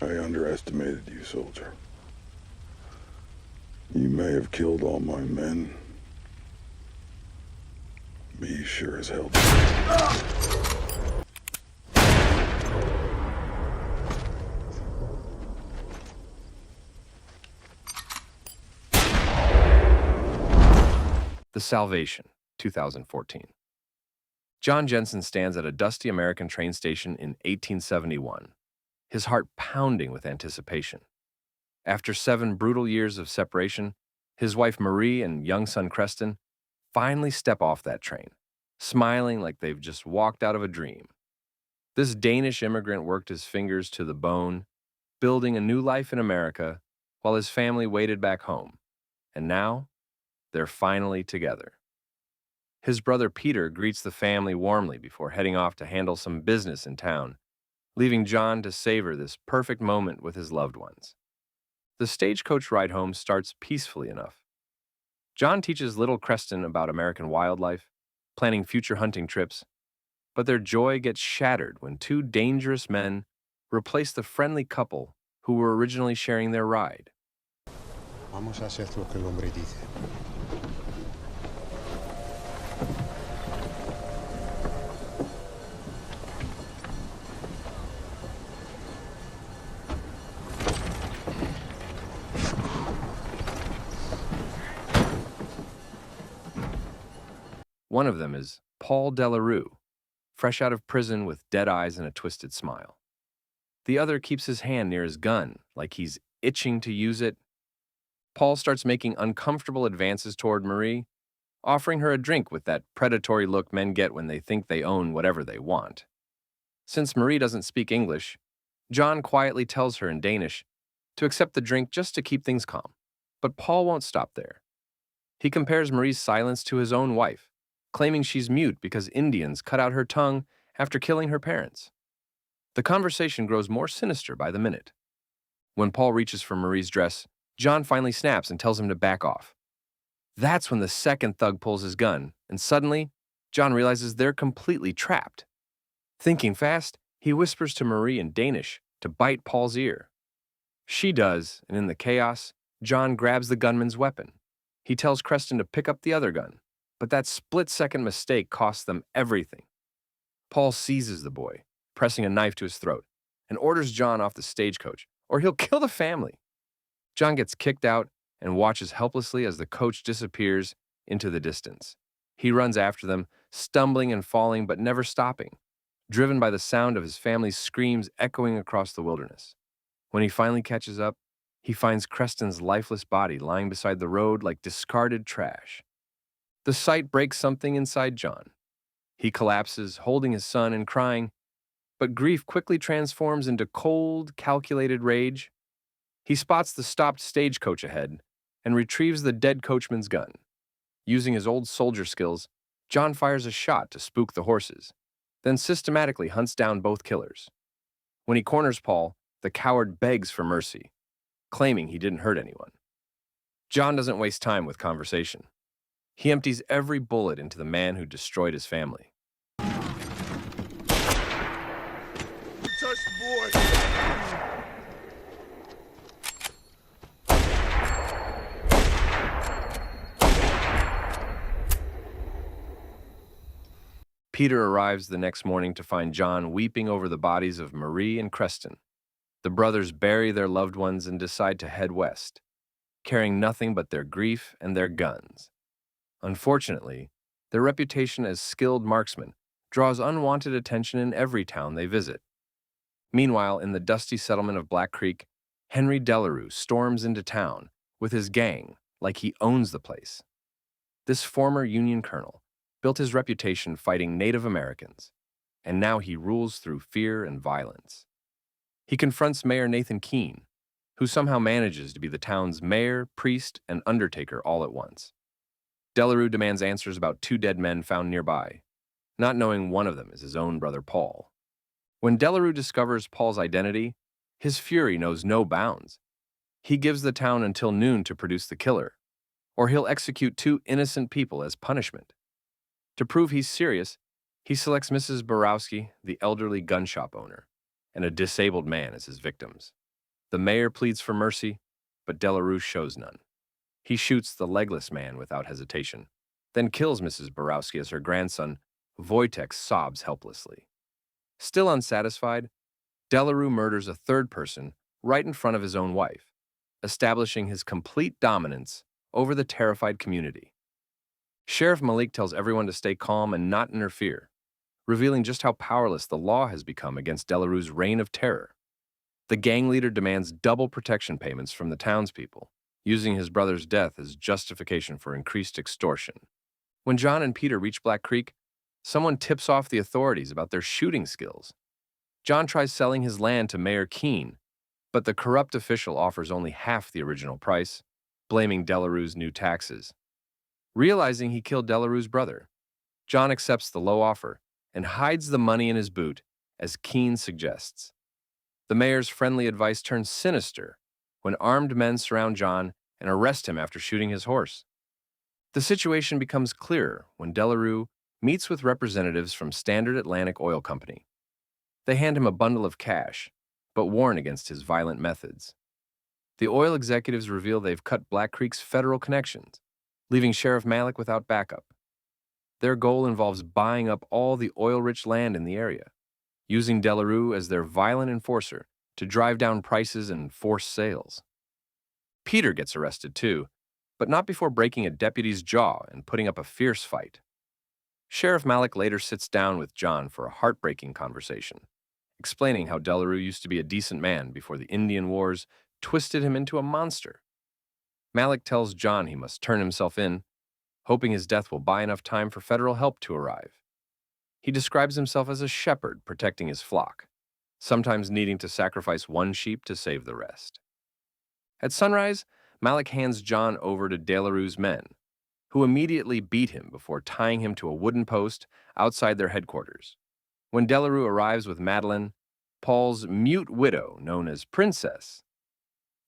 I underestimated you, soldier. You may have killed all my men. Me sure as hell did. The Salvation, 2014. John Jensen stands at a dusty American train station in 1871, his heart pounding with anticipation. After 7 brutal years of separation, his wife Marie and young son Kristian finally step off that train, smiling like they've just walked out of a dream. This Danish immigrant worked his fingers to the bone, building a new life in America while his family waited back home. And now, they're finally together. His brother Peter greets the family warmly before heading off to handle some business in town, leaving John to savor this perfect moment with his loved ones. The stagecoach ride home starts peacefully enough. John teaches little Kristian about American wildlife, planning future hunting trips, but their joy gets shattered when 2 dangerous men replace the friendly couple who were originally sharing their ride. Vamos a hacer lo que el hombre dice. One of them is Paul Delarue, fresh out of prison with dead eyes and a twisted smile. The other keeps his hand near his gun, like he's itching to use it. Paul starts making uncomfortable advances toward Marie, offering her a drink with that predatory look men get when they think they own whatever they want. Since Marie doesn't speak English, John quietly tells her in Danish to accept the drink just to keep things calm. But Paul won't stop there. He compares Marie's silence to his own wife, claiming she's mute because Indians cut out her tongue after killing her parents. The conversation grows more sinister by the minute. When Paul reaches for Marie's dress, John finally snaps and tells him to back off. That's when the second thug pulls his gun, and suddenly, John realizes they're completely trapped. Thinking fast, he whispers to Marie in Danish to bite Paul's ear. She does, and in the chaos, John grabs the gunman's weapon. He tells Kristian to pick up the other gun, but that split-second mistake costs them everything. Paul seizes the boy, pressing a knife to his throat, and orders John off the stagecoach, or he'll kill the family. John gets kicked out and watches helplessly as the coach disappears into the distance. He runs after them, stumbling and falling but never stopping, driven by the sound of his family's screams echoing across the wilderness. When he finally catches up, he finds Kristian's lifeless body lying beside the road like discarded trash. The sight breaks something inside John. He collapses, holding his son and crying, but grief quickly transforms into cold, calculated rage. He spots the stopped stagecoach ahead and retrieves the dead coachman's gun. Using his old soldier skills, John fires a shot to spook the horses, then systematically hunts down both killers. When he corners Paul, the coward begs for mercy, claiming he didn't hurt anyone. John doesn't waste time with conversation. He empties every bullet into the man who destroyed his family. Touch the boy! Peter arrives the next morning to find John weeping over the bodies of Marie and Kristian. The brothers bury their loved ones and decide to head west, carrying nothing but their grief and their guns. Unfortunately, their reputation as skilled marksmen draws unwanted attention in every town they visit. Meanwhile, in the dusty settlement of Black Creek, Henry Delarue storms into town with his gang like he owns the place. This former Union colonel built his reputation fighting Native Americans, and now he rules through fear and violence. He confronts Mayor Nathan Keene, who somehow manages to be the town's mayor, priest, and undertaker all at once. Delarue demands answers about 2 dead men found nearby, not knowing one of them is his own brother Paul. When Delarue discovers Paul's identity, his fury knows no bounds. He gives the town until noon to produce the killer, or he'll execute 2 innocent people as punishment. To prove he's serious, he selects Mrs. Borowski, the elderly gun shop owner, and a disabled man as his victims. The mayor pleads for mercy, but Delarue shows none. He shoots the legless man without hesitation, then kills Mrs. Borowski as her grandson, Wojtek, sobs helplessly. Still unsatisfied, Delarue murders a third person right in front of his own wife, establishing his complete dominance over the terrified community. Sheriff Malik tells everyone to stay calm and not interfere, revealing just how powerless the law has become against Delarue's reign of terror. The gang leader demands double protection payments from the townspeople, using his brother's death as justification for increased extortion. When John and Peter reach Black Creek, someone tips off the authorities about their shooting skills. John tries selling his land to Mayor Keene, but the corrupt official offers only half the original price, blaming Delarue's new taxes. Realizing he killed Delarue's brother, John accepts the low offer and hides the money in his boot, as Keene suggests. The mayor's friendly advice turns sinister when armed men surround John and arrest him after shooting his horse. The situation becomes clearer when Delarue meets with representatives from Standard Atlantic Oil Company. They hand him a bundle of cash, but warn against his violent methods. The oil executives reveal they've cut Black Creek's federal connections, leaving Sheriff Malik without backup. Their goal involves buying up all the oil-rich land in the area, using Delarue as their violent enforcer to drive down prices and force sales. Peter gets arrested too, but not before breaking a deputy's jaw and putting up a fierce fight. Sheriff Malik later sits down with John for a heartbreaking conversation, explaining how Delarue used to be a decent man before the Indian Wars twisted him into a monster. Malik tells John he must turn himself in, hoping his death will buy enough time for federal help to arrive. He describes himself as a shepherd protecting his flock, sometimes needing to sacrifice one sheep to save the rest. At sunrise, Malik hands John over to Delarue's men, who immediately beat him before tying him to a wooden post outside their headquarters. When Delarue arrives with Madeline, Paul's mute widow known as Princess,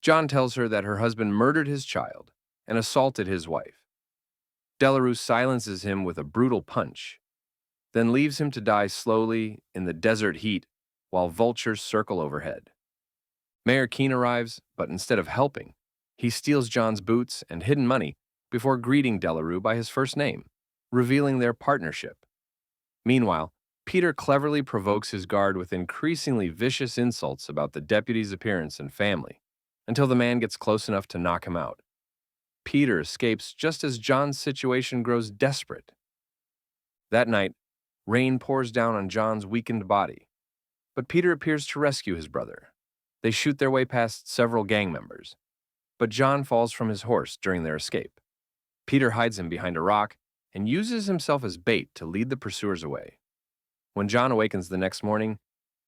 John tells her that her husband murdered his child and assaulted his wife. Delarue silences him with a brutal punch, then leaves him to die slowly in the desert heat while vultures circle overhead. Mayor Keene arrives, but instead of helping, he steals John's boots and hidden money before greeting Delarue by his first name, revealing their partnership. Meanwhile, Peter cleverly provokes his guard with increasingly vicious insults about the deputy's appearance and family, until the man gets close enough to knock him out. Peter escapes just as John's situation grows desperate. That night, rain pours down on John's weakened body, but Peter appears to rescue his brother. They shoot their way past several gang members, but John falls from his horse during their escape. Peter hides him behind a rock and uses himself as bait to lead the pursuers away. When John awakens the next morning,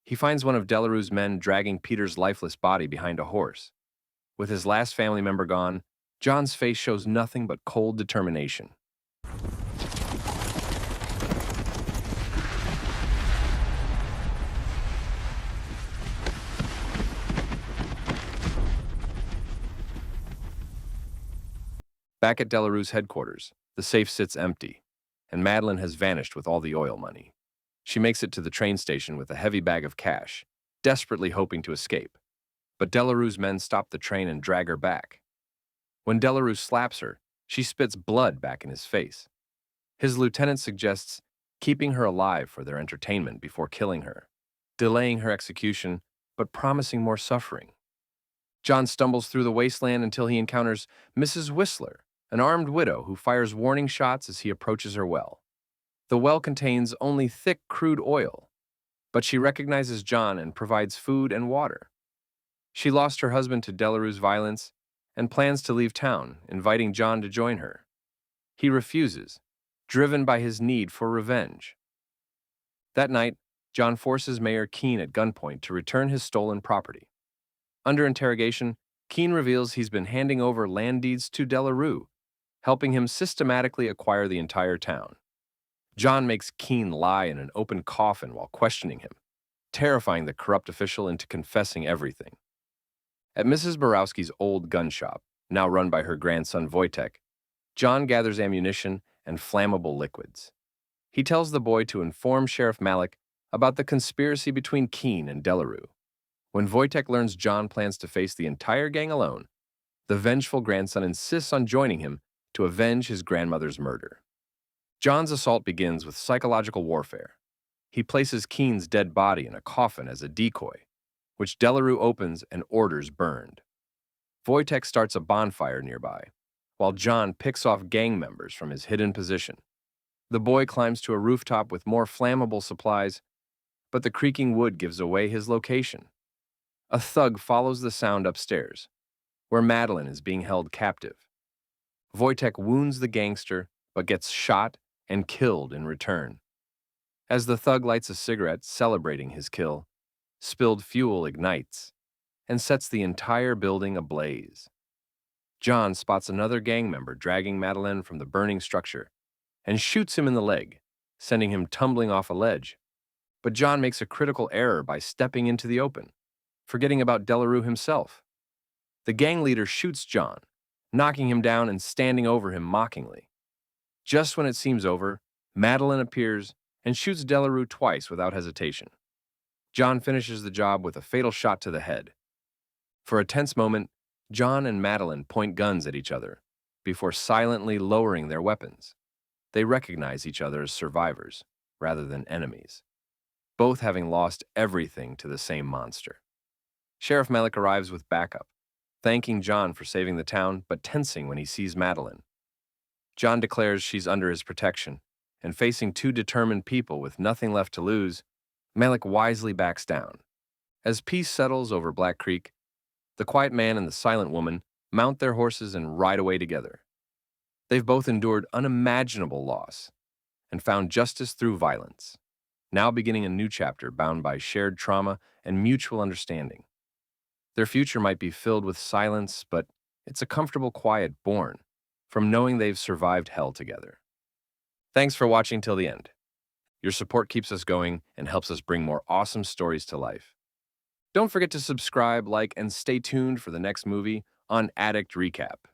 he finds one of Delarue's men dragging Peter's lifeless body behind a horse. With his last family member gone, John's face shows nothing but cold determination. Back at Delarue's headquarters, the safe sits empty, and Madeline has vanished with all the oil money. She makes it to the train station with a heavy bag of cash, desperately hoping to escape. But Delarue's men stop the train and drag her back. When Delarue slaps her, she spits blood back in his face. His lieutenant suggests keeping her alive for their entertainment before killing her, delaying her execution, but promising more suffering. John stumbles through the wasteland until he encounters Mrs. Whistler, an armed widow who fires warning shots as he approaches her well. The well contains only thick, crude oil, but she recognizes John and provides food and water. She lost her husband to Delarue's violence and plans to leave town, inviting John to join her. He refuses, driven by his need for revenge. That night, John forces Mayor Keene at gunpoint to return his stolen property. Under interrogation, Keene reveals he's been handing over land deeds to Delarue, helping him systematically acquire the entire town. John makes Keene lie in an open coffin while questioning him, terrifying the corrupt official into confessing everything. At Mrs. Borowski's old gun shop, now run by her grandson Wojtek, John gathers ammunition and flammable liquids. He tells the boy to inform Sheriff Malik about the conspiracy between Keene and Delarue. When Wojtek learns John plans to face the entire gang alone, the vengeful grandson insists on joining him to avenge his grandmother's murder. John's assault begins with psychological warfare. He places Keen's dead body in a coffin as a decoy, which Delarue opens and orders burned. Wojtek starts a bonfire nearby, while John picks off gang members from his hidden position. The boy climbs to a rooftop with more flammable supplies, but the creaking wood gives away his location. A thug follows the sound upstairs, where Madeline is being held captive. Wojtek wounds the gangster, but gets shot and killed in return. As the thug lights a cigarette celebrating his kill, spilled fuel ignites and sets the entire building ablaze. John spots another gang member dragging Madeline from the burning structure and shoots him in the leg, sending him tumbling off a ledge. But John makes a critical error by stepping into the open, forgetting about Delarue himself. The gang leader shoots John, knocking him down and standing over him mockingly. Just when it seems over, Madeline appears and shoots Delarue twice without hesitation. John finishes the job with a fatal shot to the head. For a tense moment, John and Madeline point guns at each other before silently lowering their weapons. They recognize each other as survivors rather than enemies, both having lost everything to the same monster. Sheriff Malik arrives with backup, thanking John for saving the town, but tensing when he sees Madeline. John declares she's under his protection, and facing two determined people with nothing left to lose, Malik wisely backs down. As peace settles over Black Creek, the quiet man and the silent woman mount their horses and ride away together. They've both endured unimaginable loss and found justice through violence, now beginning a new chapter bound by shared trauma and mutual understanding. Their future might be filled with silence, but it's a comfortable quiet born from knowing they've survived hell together. Thanks for watching till the end. Your support keeps us going and helps us bring more awesome stories to life. Don't forget to subscribe, like, and stay tuned for the next movie on Addict Recap.